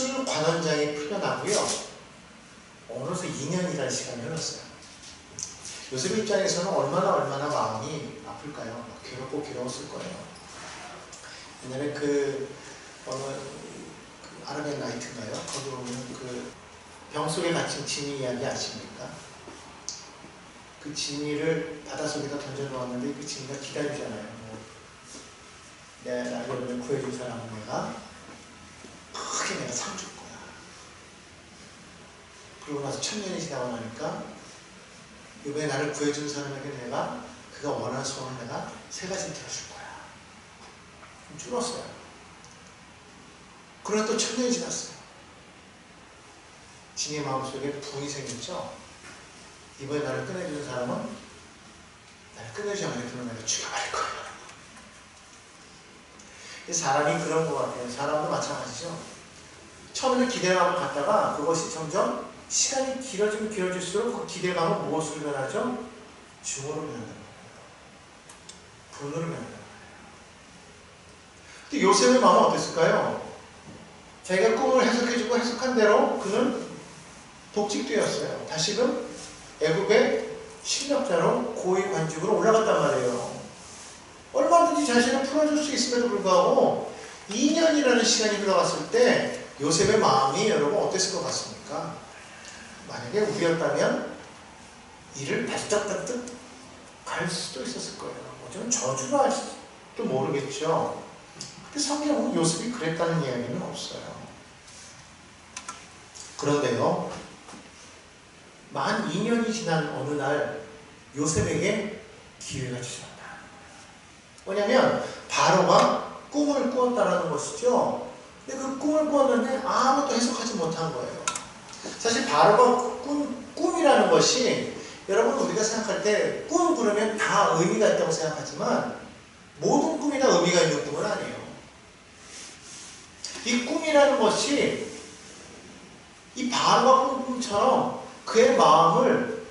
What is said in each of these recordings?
술관원장이 풀려나고요. 어느새 2년이라는 시간이 흘렀어요. 요셉 입장에서는 얼마나 마음이 아플까요? 막 괴롭고 괴로웠을 거예요. 옛날에 어느 아라비안 나이트인가요? 거기 보면 병 속에 갇힌 지니 이야기 아십니까? 그 지니를 바닷속에다 던져놓았는데 그 지니가 기다리잖아요. 나를 구해준 사람은 내가 크게 내가 상 줄 거야. 그러고 나서 1000년이 지나고 나니까 이번에 나를 구해준 사람에게 내가 그가 원하는 소원을 내가 3가지 들어줄 거야. 줄었어요. 그러나 또 1000년이 지났어요. 지니의 마음속에 부흥이 생겼죠. 이번에 나를 꺼내주는 사람은 나를 꺼내주지 않으면 내가 죽여버릴 거야. 사람이 그런 것 같아요. 사람도 마찬가지죠. 처음에는 기대감을 갖다가 그것이 점점 시간이 길어지면 길어질수록 그 기대감은 무엇으로 변하죠? 증오로 변한다는 거예요. 분으로 변한다는 거예요. 근데 요셉의 마음은 어땠을까요? 자기가 꿈을 해석해주고 해석한 대로 그는 복직되었어요. 다시금 애굽의 실력자로 고위 관직으로 올라갔단 말이에요. 얼마든지 자신을 풀어줄 수 있음에도 불구하고 2년이라는 시간이 흘러갔을 때 요셉의 마음이 여러분 어땠을 것 같습니까? 만약에 우리였다면 이를 발떡발떡 갈 수도 있었을 거예요. 좀 저주로 할지도 모르겠죠. 근데 성경은 요셉이 그랬다는 이야기는 없어요. 그런데요, 만 2년이 지난 어느 날 요셉에게 기회가 주셨다. 뭐냐면 바로가 꿈을 꾸었다라는 것이죠. 근데 그 꿈을 꾸었는데 아무것도 해석하지 못한 거예요. 사실 바로가 꿈이라는 것이 여러분 우리가 생각할 때 꿈 그러면 다 의미가 있다고 생각하지만 모든 꿈이 다 의미가 있는 꿈은 아니에요. 이 꿈이라는 것이 이 바로가 꾼 꿈처럼 그의 마음을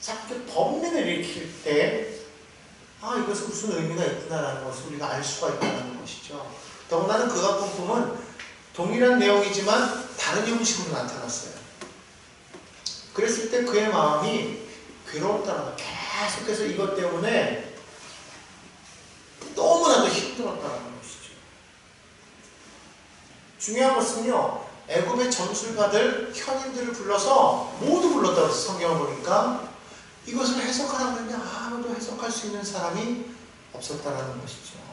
자꾸 범민을 일으킬 때 이것은 무슨 의미가 있구나라는 것을 우리가 알 수가 있다는 것이죠. 더군다나 그가 꾼 꿈은 동일한 내용이지만 다른 형식으로 나타났어요. 그랬을 때 그의 마음이 괴로웠다는 거, 계속해서 이것 때문에 너무나도 힘들었다는 것이죠. 중요한 것은요, 애굽의 점수를 받을 현인들을 불러서 모두 불렀다고 해서 성경을 보니까 이것을 해석하라고 했는데 아무도 해석할 수 있는 사람이 없었다는 것이죠.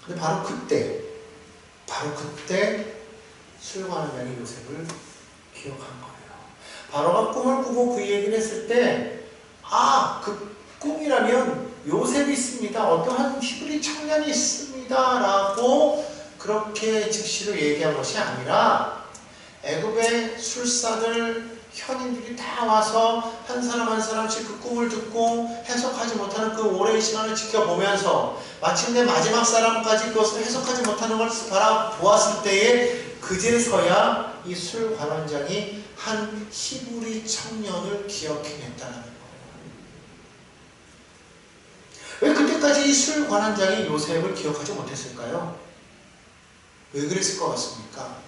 근데 바로 그때 술관원장이 요셉을 기억한 거예요. 바로가 꿈을 꾸고 그 얘기를 했을 때 그 꿈이라면 요셉이 있습니다. 어떠한 히브리 청년이 있습니다. 라고 그렇게 즉시로 얘기한 것이 아니라 애굽의 술사들 현인들이 다 와서 한 사람 한 사람씩 그 꿈을 듣고 해석하지 못하는 그 오랜 시간을 지켜보면서 마침내 마지막 사람까지 그것을 해석하지 못하는 것을 바라보았을 때에 그제서야 이 술관원장이 한 히브리 청년을 기억해냈다는 거예요. 왜 그때까지 이 술관원장이 요셉을 기억하지 못했을까요? 왜 그랬을 것 같습니까?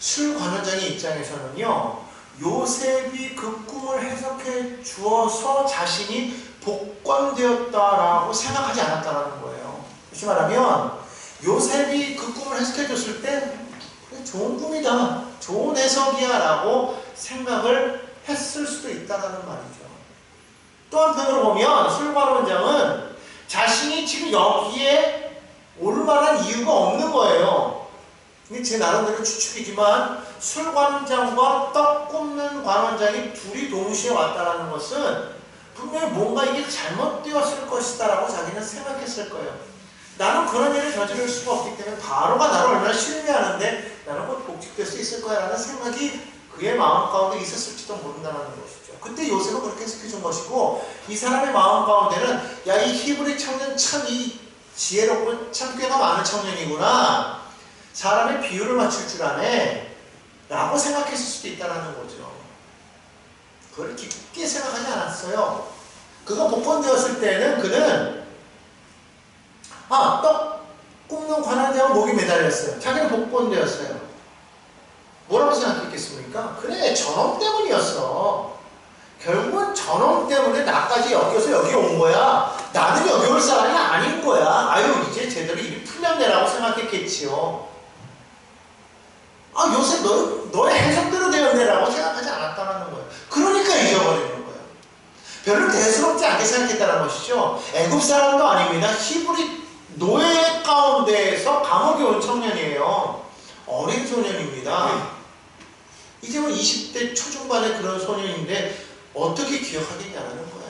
술관원장의 입장에서는요, 요셉이 그 꿈을 해석해 주어서 자신이 복권되었다라고 생각하지 않았다는 거예요. 다시 말하면 요셉이 그 꿈을 해석해 줬을 때 좋은 꿈이다, 좋은 해석이야 라고 생각을 했을 수도 있다는 말이죠. 또 한편으로 보면 술관원장은 자신이 지금 여기에 올 만한 이유가 없는 거예요. 이게 제 나름대로 추측이지만 술관원장과 떡 굽는 관원장이 둘이 동시에 왔다는 것은 분명히 뭔가 이게 잘못되었을 것이다 라고 자기는 생각했을 거예요. 나는 그런 일을 저지를 수가 없기 때문에 바로가 나를 얼마나 신뢰하는데 나는 곧 복직될 수 있을 거야 라는 생각이 그의 마음 가운데 있었을지도 모른다는 것이죠. 그때 요셉은 그렇게 해석해 준 것이고, 이 사람의 마음 가운데는 야, 이 히브리 청년 참 이 지혜롭고 참 꽤가 많은 청년이구나, 사람의 비율을 맞출 줄 아네 라고 생각했을 수도 있다는 거죠. 그걸 깊게 생각하지 않았어요. 그가 복권되었을 때는 그는 떡 굽는 관한대왕 목이 매달렸어요. 자기는 복권되었어요. 뭐라고 생각했겠습니까? 그래, 저놈 때문이었어. 결국은 저놈 때문에 나까지 엮여서 여기 온 거야. 나는 여기 올 사람이 아닌 거야. 아유, 이제 제대로 일이 풀렸네라고 생각했겠지요. 아, 요새 너의 해석대로 되었네라고 생각하지 않았다는 거예요. 그러니까 잊어버리는 거예요. 별로 대수롭지 않게 생각했다는 것이죠. 애굽 사람도 아닙니다. 히브리 노예 가운데에서 감옥에 온 청년이에요. 어린 소년입니다. 이제 뭐 20대 초중반의 그런 소년인데 어떻게 기억하겠냐는 거예요.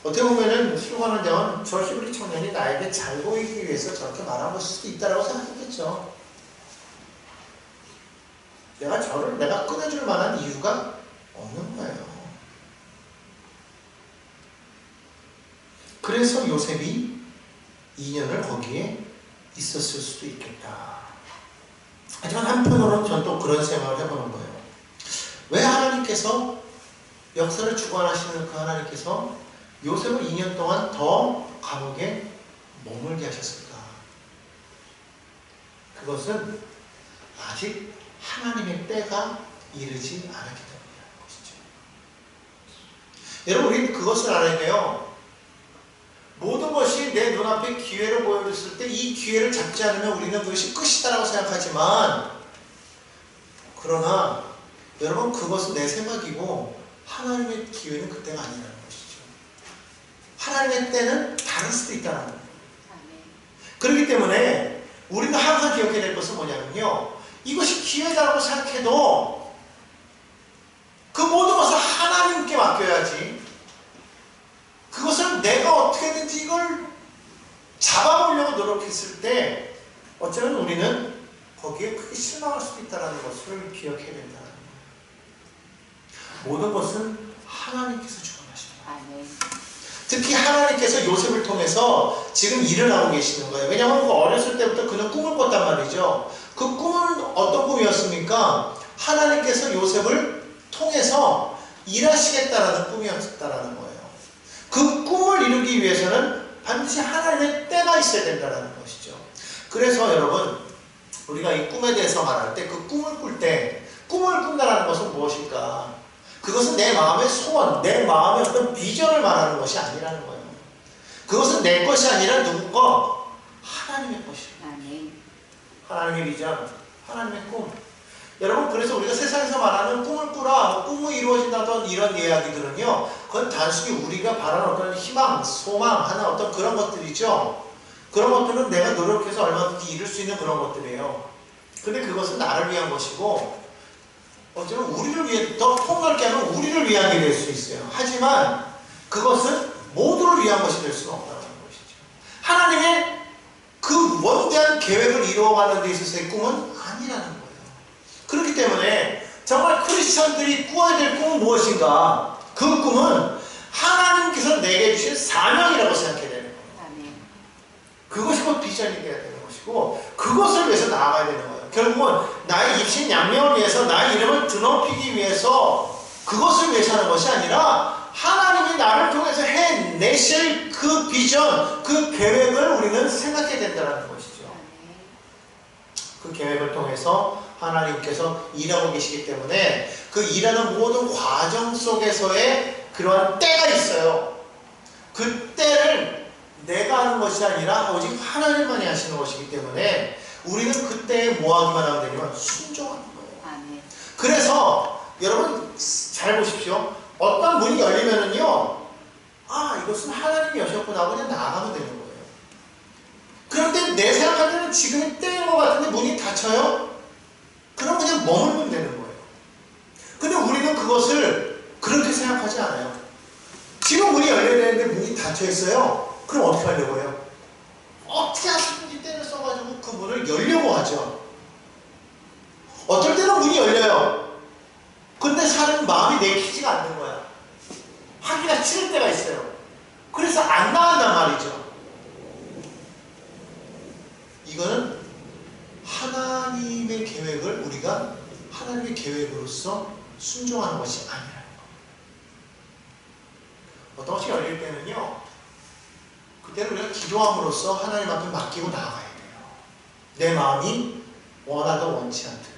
어떻게 보면은 술관한 대원 저 히브리 청년이 나에게 잘 보이기 위해서 저렇게 말한 것일 수도 있다고 생각했겠죠. 내가 끊어줄 만한 이유가 없는 거예요. 그래서 요셉이 2년을 거기에 있었을 수도 있겠다. 하지만 한편으로는 전 또 그런 생각을 해보는 거예요. 왜 하나님께서 역사를 주관하시는 그 하나님께서 요셉을 2년 동안 더 감옥에 머물게 하셨을까? 그것은 아직 하나님의 때가 이르지 않았기 때문이라는 것이죠. 여러분, 우리는 그것을 알아야 돼요. 모든 것이 내 눈앞에 기회로 보여졌을 때 이 기회를 잡지 않으면 우리는 그것이 끝이다라고 생각하지만, 그러나 여러분, 그것은 내 생각이고 하나님의 기회는 그때가 아니라는 것이죠. 하나님의 때는 다를 수도 있다는 거예요. 그렇기 때문에 우리는 항상 기억해야 될 것은 뭐냐면요, 이것이 기회다라고 생각해도 그 모든 것을 하나님께 맡겨야지, 그것을 내가 어떻게든지 이걸 잡아보려고 노력했을 때 어쩌면 우리는 거기에 크게 실망할 수도 있다는 것을 기억해야 된다는 거예요. 모든 것은 하나님께서 주관하십니다. 특히 하나님께서 요셉을 통해서 지금 일을 하고 계시는 거예요. 왜냐하면 어렸을 때부터 그는 꿈을 꿨단 말이죠. 그 꿈은 어떤 꿈이었습니까? 하나님께서 요셉을 통해서 일하시겠다라는 꿈이었다라는 거예요. 그 꿈을 이루기 위해서는 반드시 하나님의 때가 있어야 된다는 것이죠. 그래서 여러분, 우리가 이 꿈에 대해서 말할 때 그 꿈을 꿀 때, 꿈을 꾼다는 것은 무엇일까? 그것은 내 마음의 소원, 내 마음의 어떤 비전을 말하는 것이 아니라는 거예요. 그것은 내 것이 아니라 누구 거? 하나님의 것이에요. 하나님의 비전, 하나님의 꿈. 여러분, 그래서 우리가 세상에서 말하는 꿈을 꾸라, 꿈이 이루어진다던 이런 이야기들은요, 그건 단순히 우리가 바라는 어떤 희망, 소망, 하는 어떤 그런 것들이죠. 그런 것들은 내가 노력해서 얼마든지 이룰 수 있는 그런 것들이에요. 근데 그것은 나를 위한 것이고, 어쩌면 우리를 위해, 더 폭넓게 하면 우리를 위한 게 될 수 있어요. 하지만 그것은 모두를 위한 것이 될 수는 없다는 것이죠. 하나님의 그 원대한 계획을 이루어가는 데 있어서의 꿈은 아니라는 거예요. 그렇기 때문에 정말 크리스천들이 꾸어야 될 꿈은 무엇인가? 그 꿈은 하나님께서 내게 주신 사명이라고 생각해야 되는 거예요. 그것이 곧 비전이 되어야 되는 것이고, 그것을 위해서 나아가야 되는 거예요. 결국은 나의 입신 양명을 위해서, 나의 이름을 드높이기 위해서, 그것을 위해서 하는 것이 아니라 하나님이 나를 통해서 해내실 그 비전, 그 계획을 우리는 생각해야 된다는 것이죠. 그 계획을 통해서 하나님께서 일하고 계시기 때문에 그 일하는 모든 과정 속에서의 그러한 때가 있어요. 그 때를 내가 하는 것이 아니라 오직 하나님만이 하시는 것이기 때문에 우리는 그때에 뭐 하기만 하면 되냐면 순종하는 거예요. 그래서 여러분 잘 보십시오. 어떤 문이 열리면은요, 아, 이것은 하나님이 여셨구나 하고 그냥 나아가면 되는 거예요. 그런데 내 생각할 때는 지금이 때인 것 같은데 문이 닫혀요? 그럼 그냥 머물면 되는 거예요. 근데 우리는 그것을 그렇게 생각하지 않아요. 지금 문이 열려야 되는데 문이 닫혀 있어요. 그럼 어떻게 하려고 해요? 어떻게 하든지 때를 써가지고 그 문을 열려고 하죠. 어떨 때는 문이 열려요. 근데 사람 마음이 내키지가 않는 거야. 하기가 싫을 때가 있어요. 그래서 안 나간단 말이죠. 이거는 하나님의 계획을 우리가 하나님의 계획으로서 순종하는 것이 아니라는 어떤 것이 열릴 때는요, 그때는 우리가 기도함으로써 하나님 앞에 맡기고 나아가야 돼요. 내 마음이 원하든 원치 않든.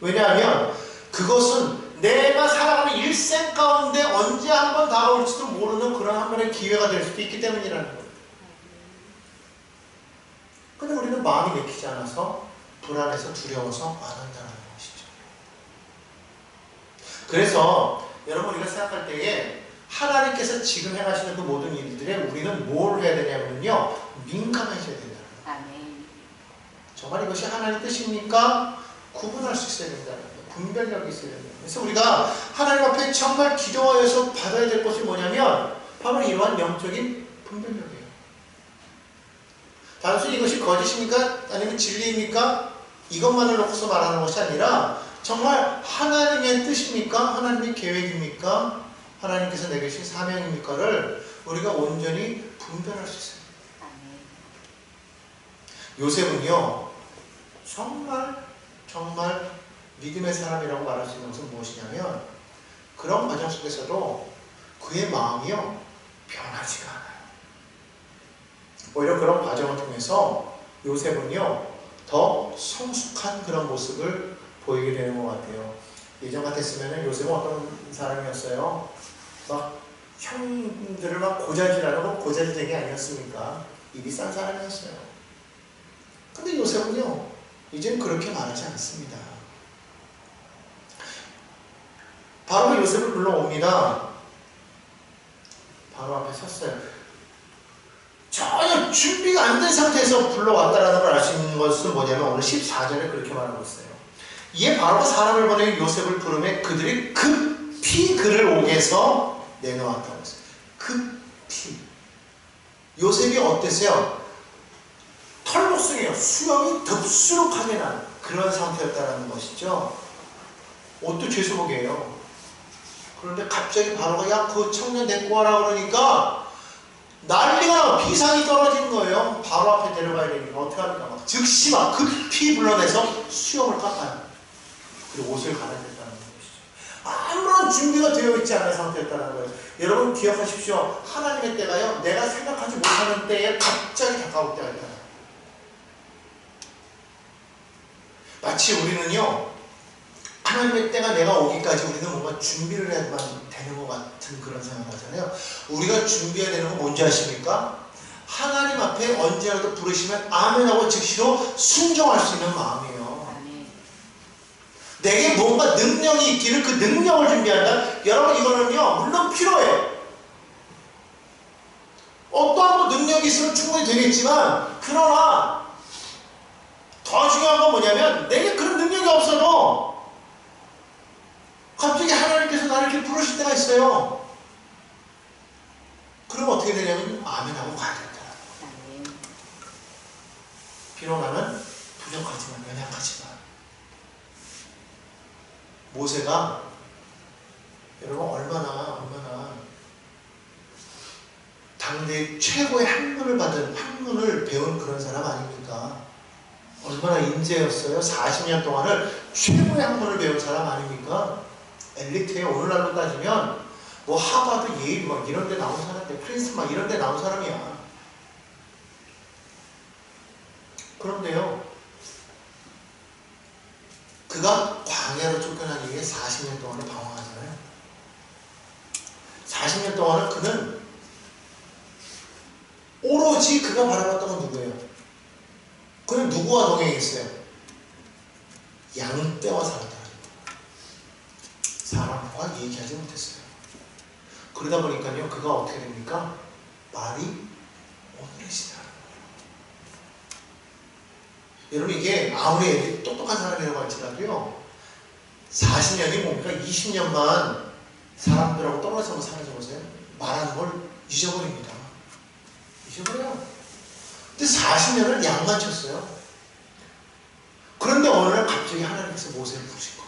왜냐하면 그것은 내가 살아가는 일생 가운데 언제 한번 다가올지도 모르는 그런 한 번의 기회가 될 수도 있기 때문이라는 거예요. 근데 우리는 마음이 내키지 않아서 불안해서 두려워서 안 한다는 것이죠. 그래서 여러분, 우리가 생각할 때에 하나님께서 지금 행하시는 그 모든 일들에 우리는 뭘 해야 되냐면요, 민감해져야 된다는 거예요. 아멘. 정말 이것이 하나님의 뜻입니까? 구분할 수 있어야 된다는 거예요. 분별력이 있어야 된다는 거예요. 그래서 우리가 하나님 앞에 정말 기도하여서 받아야 될 것이 뭐냐면 바로 이러한 영적인 분별력이에요. 단순히 이것이 거짓입니까? 아니면 진리입니까? 이것만을 놓고서 말하는 것이 아니라 정말 하나님의 뜻입니까? 하나님의 계획입니까? 하나님께서 내게 주신 사명입니까를 우리가 온전히 분별할 수 있어요. 아멘. 요셉은요, 정말 믿음의 사람이라고 말할 수 있는 것은 무엇이냐면 그런 과정 속에서도 그의 마음이요, 변하지가 않아요. 오히려 그런 과정을 통해서 요셉은요, 더 성숙한 그런 모습을 보이게 되는 것 같아요. 예전 같았으면 요셉은 어떤 사람이었어요? 막 형들을 막 고자질하는 고자질쟁이 아니었습니까? 입이 싼 사람이었어요. 근데 요셉은요, 이제는 그렇게 말하지 않습니다. 바로 요셉을 불러옵니다. 바로 앞에 섰어요. 전혀 준비가 안 된 상태에서 불러왔다는 걸 알 수 있는 것은 뭐냐면 오늘 14절에 그렇게 말하고 있어요. 이에 바로가 사람을 보내 요셉을 부르매 그들이 급히 그를 옥에서 내놓았다고 했어요. 급히. 요셉이 어땠어요? 털복숭이에요. 수염이 덥수룩하게 난 그런 상태였다는 것이죠. 옷도 죄수복이에요. 그런데 갑자기 바로가 야, 그 청년 데리고 와라 그러니까 난리가 나고 비상이 떨어지는 거예요. 바로 앞에 데려가야 되니까 어떻게 합니까? 막 즉시 막 급히 불러내서 수염을 깎아요. 그리고 옷을 갈아입혔다는 것이죠. 아무런 준비가 되어 있지 않은 상태였다는 거예요. 여러분 기억하십시오. 하나님의 때가요, 내가 생각하지 못하는 때에 갑자기 다가올 때가 있다. 마치 우리는요, 하나님의 때가 내가 오기까지 우리는 뭔가 준비를 해야만 되는 것 같은 그런 생각을 하잖아요. 우리가 준비해야 되는 건 뭔지 아십니까? 하나님 앞에 언제라도 부르시면 아멘하고 즉시로 순종할 수 있는 마음이에요. 아멘. 내게 뭔가 능력이 있기를 그 능력을 준비한다. 여러분 이거는요, 물론 필요해요. 어떠한 뭐 능력이 있으면 충분히 되겠지만, 그러나 더 중요한 건 뭐냐면 내게 그런 능력이 없어도 갑자기 하나님께서 나를 이렇게 부르실 때가 있어요. 그럼 어떻게 되냐면 아멘하고 가야 된다. 비록 나는 부족하지만, 연약하지만. 모세가 여러분 얼마나 당대 최고의 학문을 배운 그런 사람 아닙니까? 얼마나 인재였어요. 40년 동안을 최고의 학문을 배운 사람 아닙니까? 엘리트에 오늘날로 따지면 뭐 하버드, 예일 막 이런 데 나온 사람인데, 프린스 막 이런 데 나온 사람이야. 그런데요, 그가 광야로 쫓겨난 이후에 40년 동안을 방황하잖아요. 40년 동안은 그는 오로지 그가 바라봤던 건 누구예요? 그는 누구와 동행했어요? 양떼와 살았다. 사람과 얘기하지 못했어요. 그러다 보니까요, 그가 어떻게 됩니까? 말이 오늘의 시대라는 거예요. 여러분 이게 아무리 똑똑한 사람이라고 할지라도요, 40년이 뭡니까? 20년만 사람들하고 떨어져서 사는 보세요. 말하는 걸 잊어버립니다. 잊어버려요. 근데 40년을 양만 쳤어요. 그런데 어느 날 갑자기 하나님께서 모세를 부르신 거예요.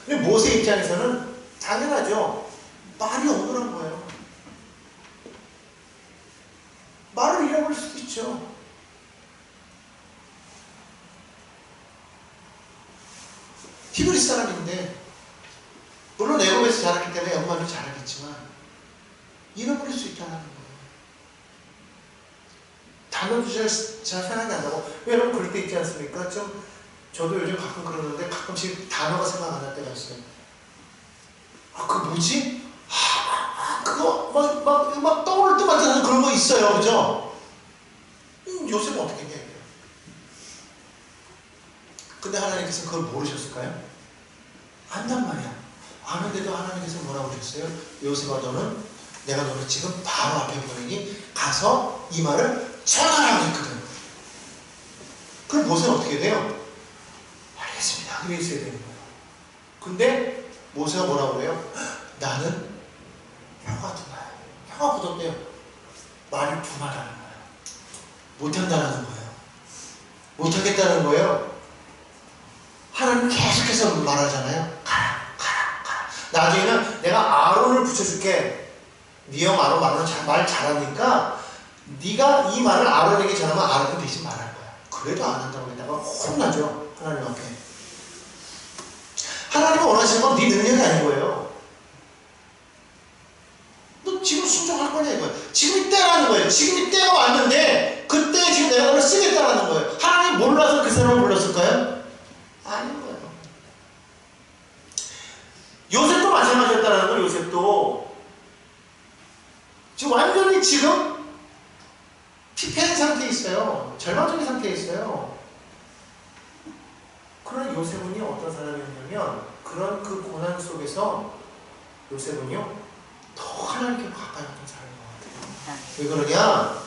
근데 모세 입장에서는 당연하죠. 말이 억울한 거예요. 말을 잃어버릴 수도 있죠. 히브리 사람인데, 물론 애굽에서 자랐기 때문에 영만도 잘하겠지만, 떠올릴 수 있다는 거예요. 단어도 잘 생각이 안 나고. 여러분 그럴 때 있지 않습니까? 저도 요즘 가끔 그러는데 가끔씩 단어가 생각 안 날 때가 있어요. 아, 그거 뭐지? 그거 막 떠오를 때마다 그런 거 있어요. 그죠? 요셉은 어떻게 했냐 이거예요. 근데 하나님께서 그걸 모르셨을까요? 안단 말이야. 아는데도 하나님께서 뭐라고 그러셨어요? 요셉아, 내가 너를 지금 바로 앞에 보내니 가서 이 말을 전하라고 했거든. 그럼 모세는 어떻게 돼요? 알겠습니다. 그래 있어야 되는 거예요. 근데 모세가 뭐라고 그래요? 나는 혀가 둔해요. 혀가 굳었대요. 말이 둔하다는 거예요. 못한다는 거예요. 못하겠다는 거예요. 하나님 계속해서 말하잖아요. 가라. 나중에는 내가 아론을 붙여줄게. 네 형 아론 말 잘하니까 네가 이 말을 아론에게 전하면 아론은 대신 말할 거야. 그래도 안 한다고 했다가 혼나죠. 하나님 앞에. 하나님은 원하시는 건 네 능력이 아닌 거예요. 너 지금 순종할 거냐 이거예요. 지금이 때라는 거예요. 지금이 때가 왔는데 그때 지금 내가 너를 쓰겠다라는 거예요. 하나님 몰라서 그 사람을 불렀을까요? 아닌 거예요. 요셉도 마찬가지였다는 거예요. 요셉도 지금 완전히 피폐한 상태에 있어요. 절망적인 상태에 있어요. 그러나 요셉은요, 어떤 사람이었냐면 그런 그 고난 속에서 요셉은요 더 하나님께 가까이 왔던 사람인 것 같아요. 왜 그러냐?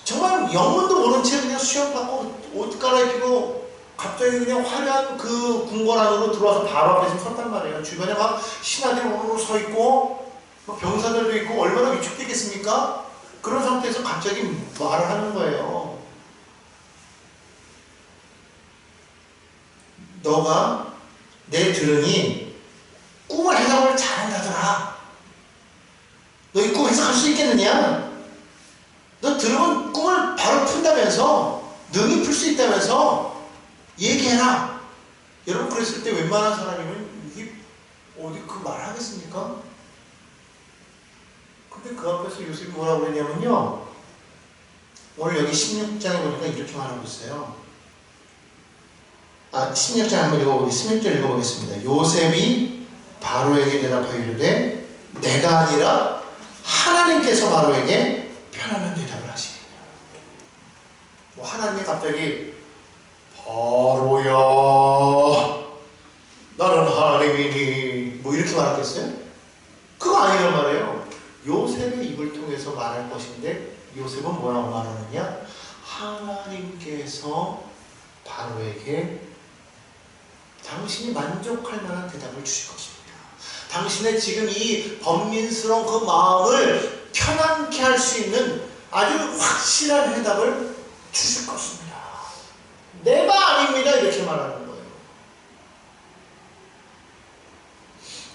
정말 영문도 모른 채 그냥 수염받고 옷 갈아입히고 갑자기 그냥 화려한 그 궁궐 안으로 들어와서 바로 앞에 지금 섰단 말이에요. 주변에 막 신하들이 오르르 서 있고 병사들도 있고 얼마나 위축되겠습니까? 그런 상태에서 갑자기 말을 하는 거예요. 너가 내 들으니 꿈을 해석을 잘한다더라. 너 이 꿈 해석할 수 있겠느냐? 너 들으면 꿈을 바로 푼다면서, 능히 풀 수 있다면서 얘기해라. 여러분 그랬을 때 웬만한 사람이면 이게 어디 그 말 하겠습니까? 근데 그 앞에서 요셉이 뭐라고 그랬냐면요, 오늘 여기 16장에 보니까 이렇게 말하고 있어요. 16장 한번 읽어보겠습니다. 16절 읽어보겠습니다. 요셉이 바로에게 대답하여 이르되 내가 아니라 하나님께서 바로에게 편안한 대답을 하시니라. 하나님이 갑자기 바로야 나는 하나님이니 이렇게 말하겠어요? 그거 아니란 말이에요. 요셉의 입을 통해서 말할 것인데 요셉은 뭐라고 말하느냐? 하나님께서 바로에게 당신이 만족할 만한 대답을 주실 것입니다. 당신의 지금 이 번민스러운 그 마음을 편안케 할 수 있는 아주 확실한 해답을 주실 것입니다. 내가 아닙니다. 이렇게 말하는 거예요.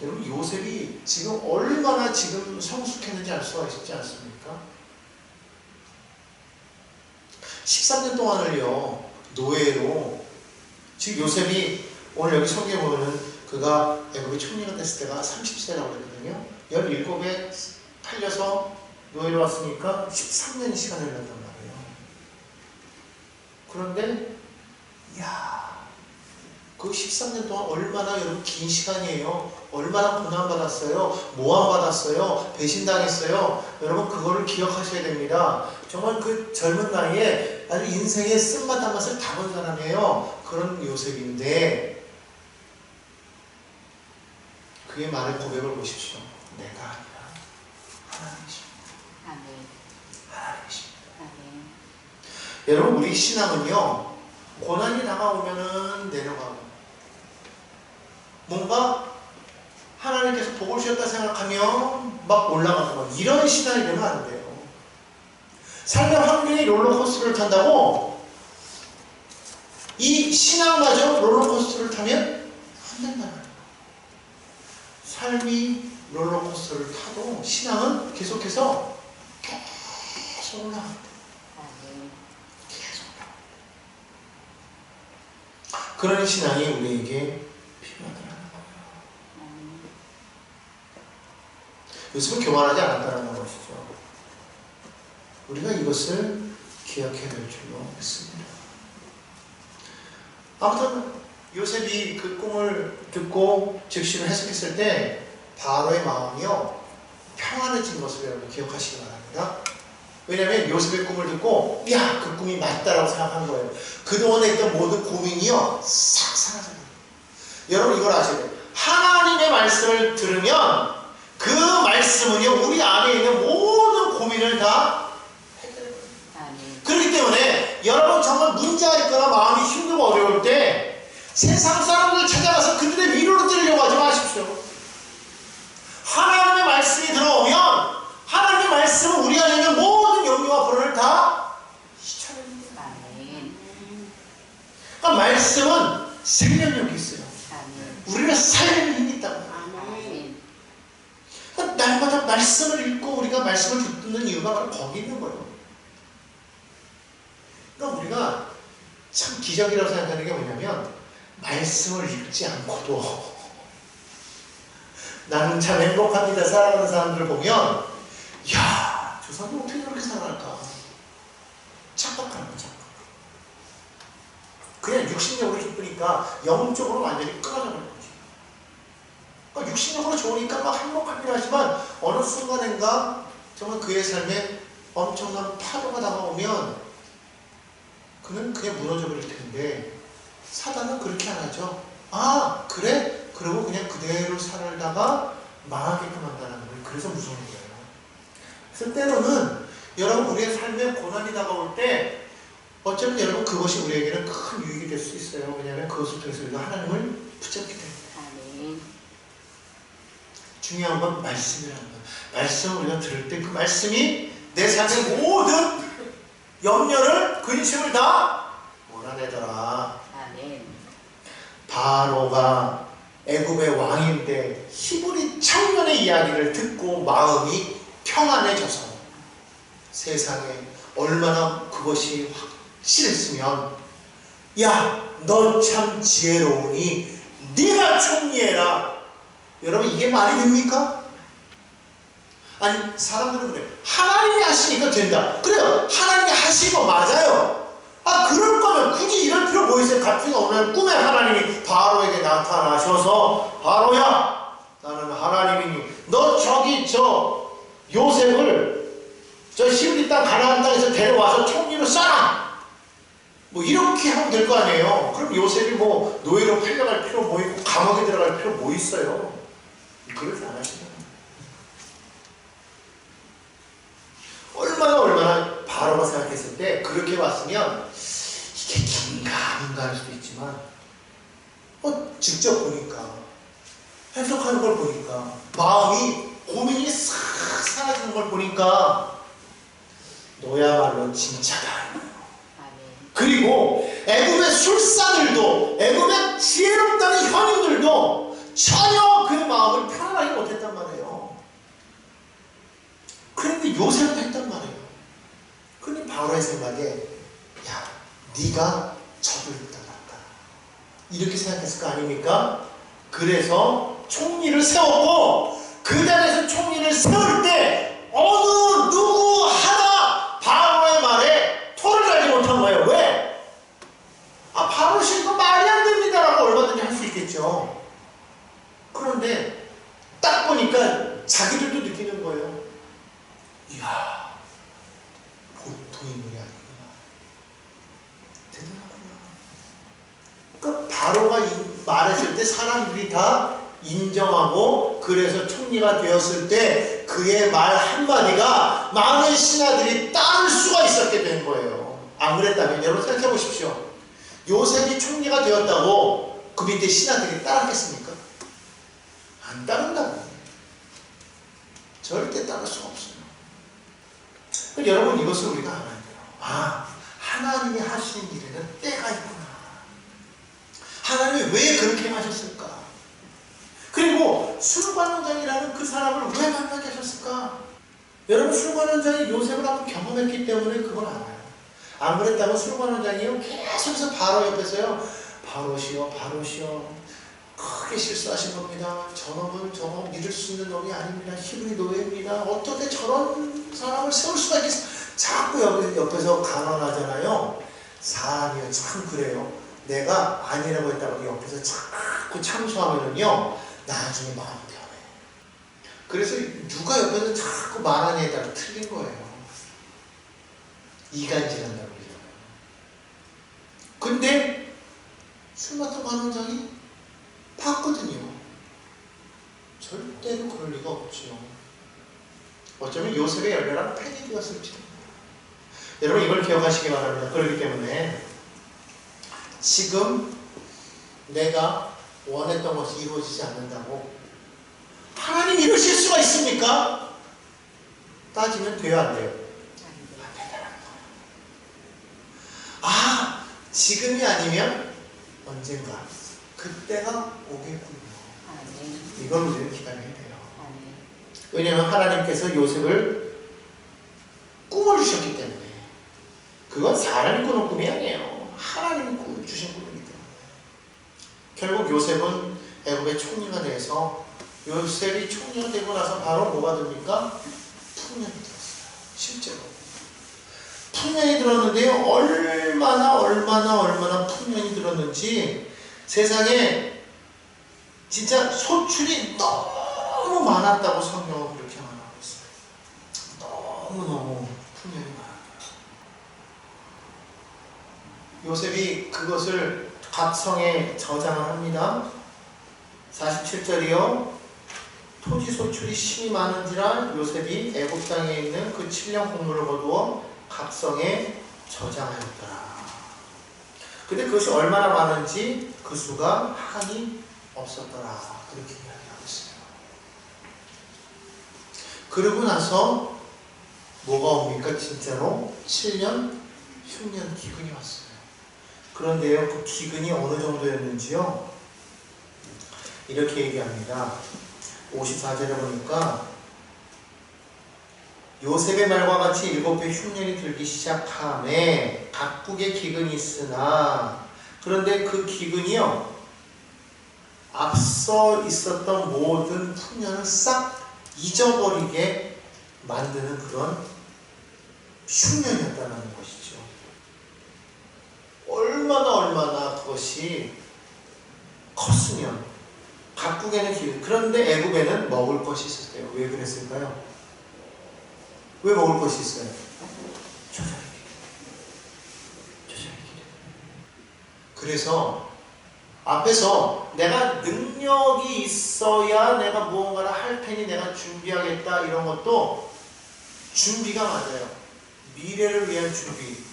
여러분 요셉이 지금 얼마나 지금 성숙했는지 알 수가 있지 않습니까? 13년 동안을요 노예로, 지금 요셉이 오늘 여기 성경에 보면은 그가 애굽의 총리가 됐을 때가 30세라고 그러거든요. 17에 팔려서 노예로 왔으니까 13년의 시간을 냈단 말이에요. 그런데 그 13년 동안 얼마나 여러분 긴 시간이에요. 얼마나 고난받았어요. 모함받았어요. 배신당했어요. 여러분 그거를 기억하셔야 됩니다. 정말 그 젊은 나이에 아주 인생의 쓴맛 한 맛을 다 본 사람이에요. 그런 요셉인데 그의 말의 고백을 보십시오. 내가 아니라 하나님이십니다. 하나님이십니다. 여러분 우리 신앙은요 고난이 다가오면은 내려가고 뭔가 하나님께서 복을 주셨다 생각하면 막 올라가고 이런 신앙이 되면 안 돼요. 삶의 환경이 롤러코스터를 탄다고 이 신앙마저 롤러코스터를 타면 안 된다는 거예요. 삶이 롤러코스터를 타도 신앙은 계속해서 계속 올라간다. 계속 올라간다. 그런 신앙이 우리에게 필요하다는 거예요. 요셉은 교만하지 않았다는 것이죠. 이것을 기억해야 될 줄로 믿습니다. 아무튼 요셉이 그 꿈을 듣고 즉시로 해석했을 때 바로의 마음이요 평안해진 것을 여러분 기억하시기 바랍니다. 왜냐하면 요셉의 꿈을 듣고 야, 그 꿈이 맞다라고 생각한 거예요. 그동안에 있던 모든 고민이요 싹 사라져요. 여러분 이걸 아셔야 돼요. 하나님의 말씀을 들으면 그 말씀은요 우리 안에 있는 모든 고민을 다 해결해요. 그렇기 때문에 여러분 정말 문제가 있거나 마음이 힘들고 어려울 때 세상 사람들 찾아가서 그들의 위로를 들으려고 하지 마십시오. 하나님의 말씀이 들어오면 하나님의 말씀은 우리 안에 있는 모든 염려와 불안을 다 씻어냅니다. 그러니까 말씀은 생명력이 있어요. 우리가 살리는 힘이 있다고. 그러니까 날마다 말씀을 읽고 우리가 말씀을 듣는 이유가 바로 거기 있는 거예요. 그러니까 우리가 참 기적이라고 생각하는 게 뭐냐면 말씀을 읽지 않고도 나는 참 행복합니다 살아가는 사람들을 보면 야, 저 사람이 어떻게 저렇게 살아갈까? 착각하는 거죠. 그냥 육신적으로 기쁘니까 영적으로 완전히 끊어져 버리는 거지. 그러니까 육신적으로 좋으니까 막 행복합니다 하지만 어느 순간인가 정말 그의 삶에 엄청난 파도가 다가오면 그는 그냥 무너져 버릴 텐데 사단은 그렇게 안 하죠. 아, 그래? 그리고 그냥 그대로 살다가 망하게끔 한다는 거예요. 그래서 무서운 거예요. 그래서 때로는 여러분 우리의 삶에 고난이 다가올 때 어쩌면 여러분 그것이 우리에게는 큰 유익이 될 수 있어요. 왜냐하면 그것을 통해서 우리가 하나님을 붙잡게 됩니다. 중요한 건 말씀이라는 거예요. 말씀을 우리가 들을 때 그 말씀이 내 삶의 모든 염려를 근심을 다 몰아내더라. 바로가 애굽의 왕인데 히브리 청년의 이야기를 듣고 마음이 평안해져서 세상에 얼마나 그것이 확실했으면 야, 너 참 지혜로우니 네가 총리해라. 여러분 이게 말이 됩니까? 아니 사람들은 그래. 하나님이 하시니까 된다. 그래요. 하나님이 하신 거 맞아요. 아, 그럴 거면 굳이 이럴 필요 뭐 있어요? 갑자기 오늘 꿈에 하나님이 바로에게 나타나셔서 바로야, 나는 하나님이니 너 저기 저 요셉을 저 히브리 땅 가나안 땅에서 데려와서 총리로 쌓아. 뭐 이렇게 하면 될 거 아니에요. 그럼 요셉이 뭐 노예로 팔려갈 필요 뭐 있고 감옥에 들어갈 필요 뭐 있어요? 그렇게 안 하시잖아요. 얼마나 바로가 생각했을 때 그렇게 봤으면 이게 긴가 아닌가 할 수도 있지만 직접 보니까 해석하는 걸 보니까 마음이 고민이 싹 사라지는 걸 보니까 너야말로 진짜다. 그리고 애굽의 술사들도 애굽의 지혜롭다는 현인들도 전혀 그 마음을 편안하게 못했단 말이에요. 그런데 요셉은 했단 말이에요. 그런데 바로의 생각에 야, 네가 저들 따랐다 이렇게 생각했을 거 아닙니까? 그래서 총리를 세웠고 그 자리에서 총리를 세울 때 어느 누구 하나 바로의 말에 토를 달지 못한 거예요. 왜? 아, 바로 싫고 말이 안 됩니다라고 얼마든지 할 수 있겠죠. 그런데 딱 보니까 자기들도 느끼는 거예요. 이야, 보통 인물이 아니구나. 대단하구나. 그러니까 바로가 말했을 때 사람들이 다 인정하고 그래서 총리가 되었을 때 그의 말 한마디가 많은 신하들이 따를 수가 있었게 된 거예요. 안 그랬다면 여러분 생각해 보십시오. 요셉이 총리가 되었다고 그 밑에 신하들이 따랐겠습니까? 안 따른다고. 절대 따를 수가 없어요. 그러니까 여러분 이것을 우리가 알아야 돼요. 아, 하나님이 하시는 일에는 때가 있구나. 하나님이 왜 그렇게 하셨을까? 그리고 술관원장이라는 그 사람을 왜 만나게 하셨을까? 여러분 술관원장이 요셉을 한번 경험했기 때문에 그걸 알아요. 안 그랬다면 술관원장이요 계속해서 바로 옆에서요 바로시오 바로시오 크게 실수하신 겁니다. 저놈은 저거 믿을 수 있는 놈이 아닙니다. 히브리 노예입니다. 어떻게 저런 사람을 세울 수가 있겠어요? 자꾸 옆에서 강언하잖아요. 사람이요 참 그래요. 내가 아니라고 했다고 옆에서 자꾸 참소하면은요 나중에 마음이 변해. 그래서 누가 옆에서 자꾸 말하냐에 따라 틀린 거예요. 이간질한다고 그러잖아요. 근데 술 맡은 관원장이 봤거든요. 절대로 그럴 리가 없죠. 어쩌면 요셉의 열렬한 팬이 되었을지도. 여러분 이걸 기억하시기 바랍니다. 그렇기 때문에 지금 내가 원했던 것이 이루어지지 않는다고 하나님 이러실 수가 있습니까? 따지면 돼요 안 돼요? 안 된다는 거예요. 아 지금이 아니면 언젠가 그때가 오겠군요. 이걸 우리는 기다려야 돼요. 왜냐하면 하나님께서 요셉을 꿈을 주셨기 때문에. 그건 사람이 꾸는 꿈이 아니에요. 하나님이 주신 꿈이기 때문에. 결국 요셉은 애굽의 총리가 돼서 요셉이 총리가 되고 나서 바로 뭐가 됩니까? 풍년이 들었어요. 실제로. 풍년이 들었는데요. 얼마나 풍년이 들었는지 세상에 진짜 소출이 너무 많았다고 성경은 그렇게 말하고 있어요. 너무너무 풍년이 많았다. 요셉이 그것을 각성에 저장을 합니다. 47절이요. 토지 소출이 심히 많은지라 요셉이 애굽 땅에 있는 그 7년 곡물을 거두어 각성에 저장하였더라. 근데 그것이 얼마나 많은지 그 수가 한이 없었더라. 그렇게 이야기하고 있어요. 그러고 나서 뭐가 옵니까? 진짜로 7년 흉년 기근이 왔어요. 그런데요, 그 기근이 어느 정도였는지요? 이렇게 얘기합니다. 54절에 보니까 요셉의 말과 같이 7배 흉년이 들기 시작하매 각국에 기근이 있으나 그런데 그 기근이요 앞서 있었던 모든 풍년을 싹 잊어버리게 만드는 그런 흉년이었다는 것이죠. 얼마나 그것이 컸으면 각국에는 기근, 그런데 애굽에는 먹을 것이 있었대요. 왜 그랬을까요? 왜 먹을 것이 있어요? 조절의 기름. 그래서 앞에서 내가 능력이 있어야 내가 무언가를 할 테니 내가 준비하겠다 이런 것도 준비가 맞아요. 미래를 위한 준비.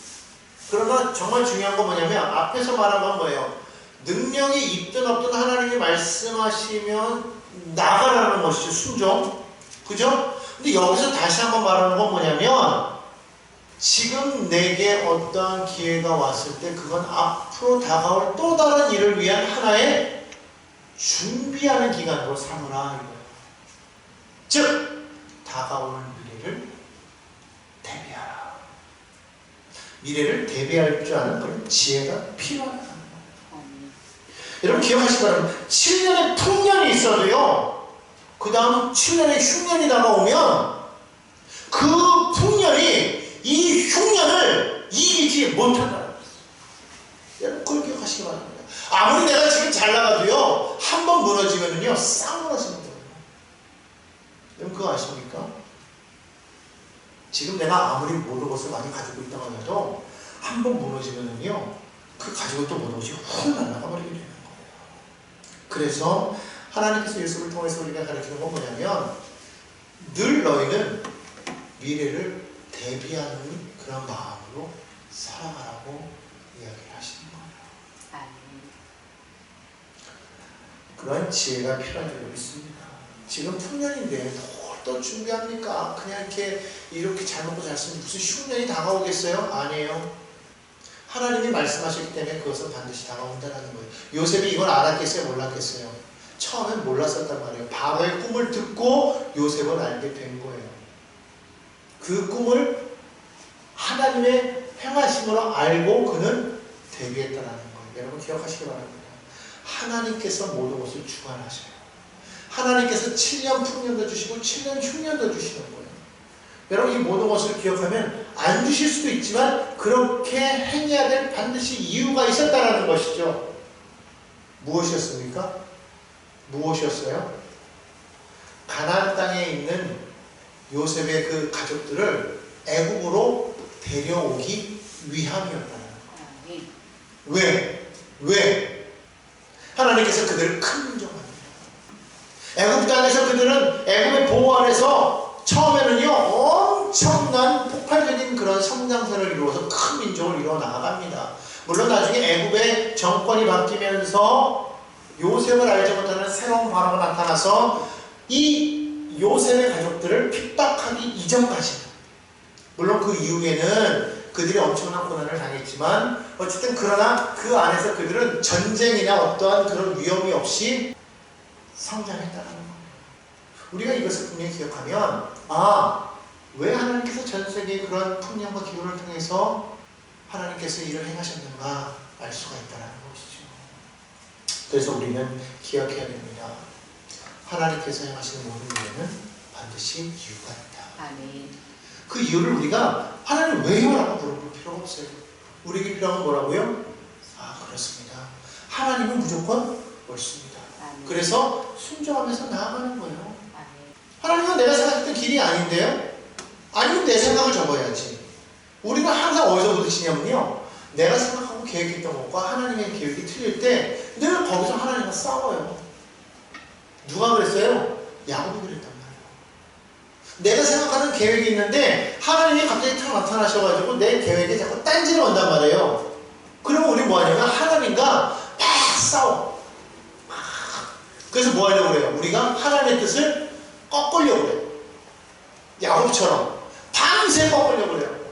그러나 정말 중요한 건 뭐냐면 앞에서 말한 건 뭐예요? 능력이 있든 없든 하나님이 말씀하시면 나가라는 것이죠. 순종. 그죠? 근데 여기서 다시 한번 말하는 건 뭐냐면 지금 내게 어떠한 기회가 왔을 때 그건 앞으로 다가올 또 다른 일을 위한 하나의 준비하는 기간으로 삼으라 이거예요. 즉 다가올 미래를 대비하라. 미래를 대비할 줄 아는 그런 지혜가 필요하다. 여러분 기억하시기 바랍니다. 7년의 풍년이 있어도요. 그 다음 7년의 흉년이 다가오면 그 풍년이 이 흉년을 이기지 못한다는 것이죠. 여러분 그걸 기억하시기 바랍니다. 아무리 내가 지금 잘 나가도요. 한 번 무너지면은요. 싹 무너집니다. 여러분 그거 아십니까? 지금 내가 아무리 모든 것을 많이 가지고 있다고 해도 한 번 무너지면은요. 그 가지고 또 모든 것이 훅 날아가 버리게 되는 거예요. 그래서 하나님께서 예수를 통해서 우리가 가르치는 건 뭐냐면 늘 너희는 미래를 대비하는 그런 마음으로 살아가라고 이야기를 하시는 거예요. 그런 지혜가 필요한 줄 믿습니다. 지금 풍년인데 뭘 또 준비합니까? 그냥 이렇게 잘 먹고 잘 쓰면 무슨 흉년이 다가오겠어요? 아니에요. 하나님이 말씀하셨기 때문에 그것은 반드시 다가온다는 거예요. 요셉이 이걸 알았겠어요? 몰랐겠어요? 처음엔 몰랐었단 말이에요. 바로의 꿈을 듣고 요셉은 알게 된 거예요. 그 꿈을 하나님의 행하심으로 알고 그는 대비했다는 거예요. 여러분 기억하시기 바랍니다. 하나님께서 모든 것을 주관하셔요. 하나님께서 7년 풍년도 주시고 7년 흉년도 주시는 거예요. 여러분 이 모든 것을 기억하면 안 주실 수도 있지만 그렇게 행해야 될 반드시 이유가 있었다는 것이죠. 무엇이었습니까? 무엇이었어요? 가나안 땅에 있는 요셉의 그 가족들을 애굽으로 데려오기 위함이었다는 거예요. 왜? 하나님께서 그들을 큰 인정합니다. 애굽 땅에서 그들은 애굽의 보호 아래서 처음에는요 엄청난 폭발적인 그런 성장세를 이루어서 큰 민족을 이루어 나아갑니다. 물론 나중에 애굽의 정권이 바뀌면서 요셉을 알지 못하는 새로운 바로가 나타나서 이 요셉의 가족들을 핍박하기 이전까지, 물론 그 이후에는 그들이 엄청난 고난을 당했지만 어쨌든 그러나 그 안에서 그들은 전쟁이나 어떠한 그런 위험이 없이 성장했다는 거예요. 우리가 이것을 분명히 기억하면 왜 하나님께서 전 세계의 그런 풍년과 기후를 통해서 하나님께서 일을 행하셨는가 알 수가 있다는 것이죠. 그래서 우리는 기억해야 됩니다. 하나님께서 행하시는 모든 일에는 반드시 이유가 있다. 아멘. 그 이유를 우리가 하나님 왜요? 라고 물어볼 필요가 없어요. 우리에게 필요한 건 뭐라고요? 그렇습니다. 하나님은 무조건 옳습니다. 아멘. 그래서 순종하면서 나아가는 거예요. 아멘. 하나님은 내가 생각했던 길이 아닌데요? 아니면 내 생각을 접어야지. 우리는 항상 어디서 부딪히냐면요, 내가 생각하고 계획했던 것과 하나님의 계획이 틀릴 때 늘 거기서 하나님과 싸워요. 누가 그랬어요? 야곱이 그랬단 말이에요. 내가 생각하는 계획이 있는데 하나님이 갑자기 탁 나타나셔가지고 내 계획에 자꾸 딴지를 건단 말이에요. 그러면 우리 뭐 하냐면 하나님과 막 싸워. 그래서 뭐 하려고 그래요? 우리가 하나님의 뜻을 꺾으려고 그래요. 야곱처럼 밤새 꺾으려고 그래요.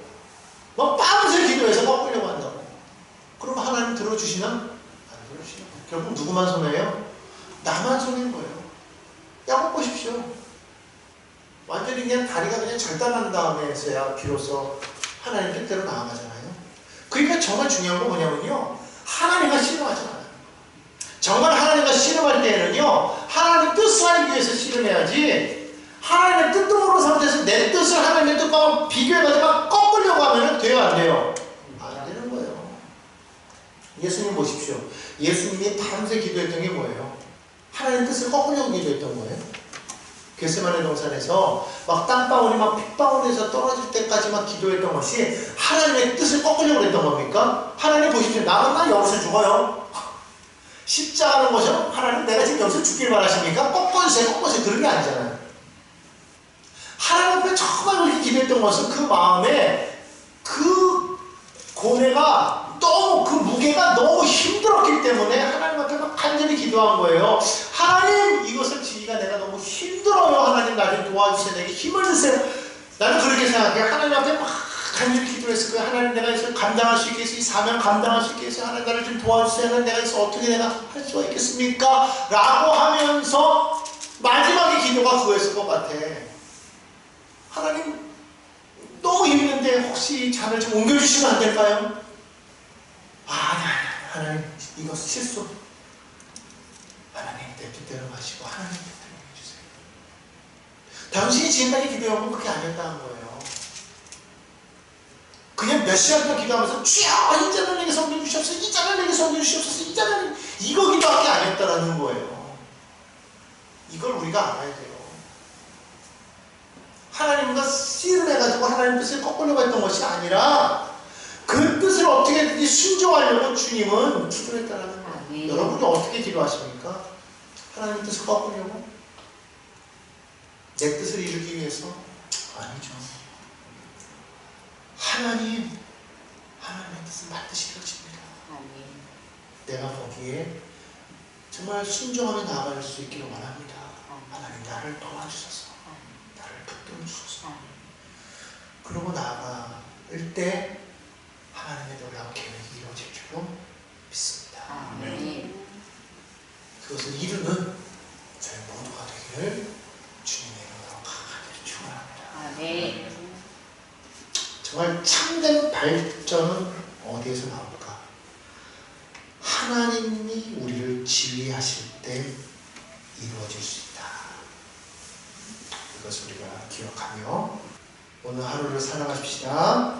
뭐 밤새 기도해서 꺾으려고 한다고. 그러면 하나님 들어주시나? 안 들어주시나? 결국 누구만 손해요? 나만 손해인 거예요. 야곱 보십시오. 완전히 그냥 다리가 그냥 절단난 다음에서야 비로소 하나님 뜻대로 나아가잖아요. 그러니까 정말 중요한 건 뭐냐면요, 하나님과 씨름하지 않아요. 정말 하나님과 씨름할 때에는요, 하나님 뜻을 알기 위해서 씨름해야지, 하나님의 뜻도 모르는 상태에서 내 뜻을 하나님의 뜻과 비교해가지고 막 꺾으려고 하면 돼요, 안 돼요? 안 되는 거예요. 예수님 보십시오. 예수님이 밤새 기도했던 게 뭐예요? 하나님 뜻을 꺾으려고 기도했던 거예요. 겟세마네 동산에서 막 땀방울이 막 핏방울에서 떨어질 때까지 막 기도했던 것이 하나님의 뜻을 꺾으려고 했던 겁니까? 하나님 보십시오. 나 여기서 죽어요. 십자가는 거죠? 하나님 내가 지금 여기서 죽길 바라십니까? 꺾어주세요. 그런 게 아니잖아요. 하나님 앞에 정말 그렇게 기도했던 것은 그 마음에 그 고뇌가 너무, 그 무게가 너무 힘들었기 때문에 하나님 앞에 막 간절히 기도한 거예요. 하나님, 이것을 지기가 내가 너무 힘들어요. 하나님 나 좀 도와주세요. 내게 힘을 주세요. 나는 그렇게 생각해요. 하나님 앞에 막 간절히 기도했을 거예요. 하나님 내가 이것을 감당할 수 있겠어요. 이 사명 감당할 수 있겠어요. 하나님 나를 좀 도와주세요. 내가 이것을 어떻게 내가 할 수가 있겠습니까? 라고 하면서 마지막에 기도가 그거였을 것 같아. 하나님 너무 힘든데 혹시 잔을 좀 옮겨주시면 안 될까요? 아니, 하나님 이거 실수. 하나님 내 뜻대로 마시고 하나님 뜻대로 해주세요. 당신이 지금까지 기도한 건 그게 아니었다는 거예요. 그냥 몇 시간 동안 기도하면서 주여 이 잔을 내게 섬겨 주시옵소서, 이 잔을 내게 섬겨 주시옵소서, 이 잔을, 이거 기도할 게 아니었다라는 거예요. 이걸 우리가 알아야 돼요. 하나님과 씨름해가지고 하나님 뜻을 꺾으려고 했던 것이 아니라 그 뜻을 어떻게든지 순종하려고 주님은 기도했다라는 거예요. 여러분이 어떻게 기도하십니까? 하나님 뜻을 꺾으려고? 내 뜻을 이루기 위해서? 아니죠. 하나님의 뜻은 반드시 이루어집니다. 내가 거기에 정말 순종하며 나아갈 수 있기를 원합니다. 하나님 나를 도와주소서. 나를 붙들어 주소서. 그러고 나아갈 때 하나님의 놀라운 계획이 이루어질 줄로 믿습니다. 그것을 이루는 저희 모두가 되기를 주님의 이름으로 강하게 축원합니다. 정말 참된 발전은 어디에서 나올까? 하나님이 우리를 지휘하실 때 이루어질 수 있다. 이것을 우리가 기억하며 오늘 하루를 살아가십시다.